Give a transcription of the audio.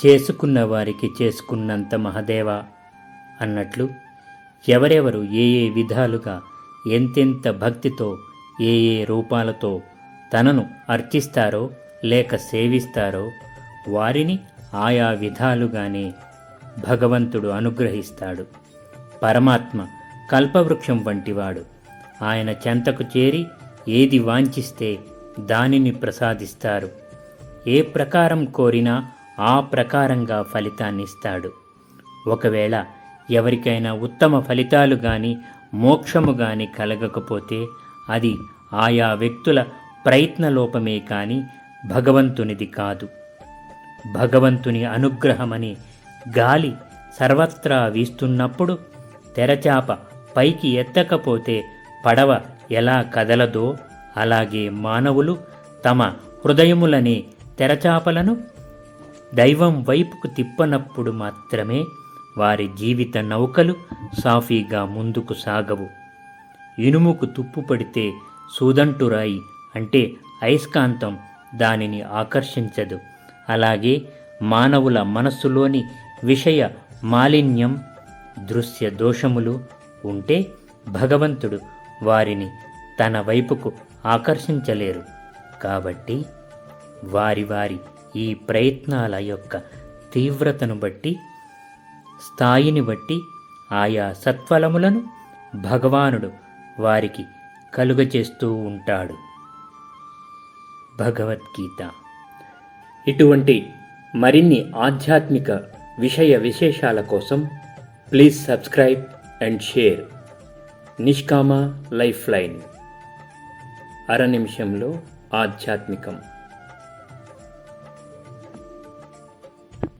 చేసుకున్న వారికి చేసుకున్నంత మహదేవా అన్నట్లు ఎవరెవరు ఏ ఏ విధాలుగా ఎంతెంత భక్తితో ఏ ఏ రూపాలతో తనను అర్చిస్తారో లేక సేవిస్తారో వారిని ఆయా విధాలుగానే భగవంతుడు అనుగ్రహిస్తాడు. పరమాత్మ కల్పవృక్షం వంటివాడు. ఆయన చెంతకు చేరి ఏది వాంఛిస్తే దానిని ప్రసాదిస్తారు. ఏ ప్రకారం కోరినా ఆ ప్రకారంగా ఫలితాన్నిస్తాడు. ఒకవేళ ఎవరికైనా ఉత్తమ ఫలితాలు కానీ మోక్షము కానీ కలగకపోతే అది ఆయా వ్యక్తుల ప్రయత్నలోపమే కానీ భగవంతునిది కాదు. భగవంతుని అనుగ్రహమని గాలి సర్వత్రా వీస్తున్నప్పుడు తెరచాప పైకి ఎత్తకపోతే పడవ ఎలా కదలదో అలాగే మానవులు తమ హృదయములనే తెరచాపలను దైవం వైపుకు తిప్పనప్పుడు మాత్రమే వారి జీవిత నౌకలు సాఫీగా ముందుకు సాగవు. ఇనుముకు తుప్పు పడితే సూదంటురాయి అంటే అయస్కాంతం దానిని ఆకర్షించదు. అలాగే మానవుల మనస్సులోని విషయ మాలిన్యం, దృశ్య దోషములు ఉంటే భగవంతుడు వారిని తన వైపుకు ఆకర్షించలేరు. కాబట్టి వారి వారి ఈ ప్రయత్నాల యొక్క తీవ్రతను బట్టి, స్థాయిని బట్టి ఆయా సత్ఫలములను భగవానుడు వారికి కలుగచేస్తూ ఉంటాడు. భగవద్గీత. ఇటువంటి మరిన్ని ఆధ్యాత్మిక విషయ విశేషాల కోసం ప్లీజ్ సబ్స్క్రైబ్ అండ్ షేర్ నిష్కామ లైఫ్ లైన్. అర నిమిషంలో ఆధ్యాత్మికం.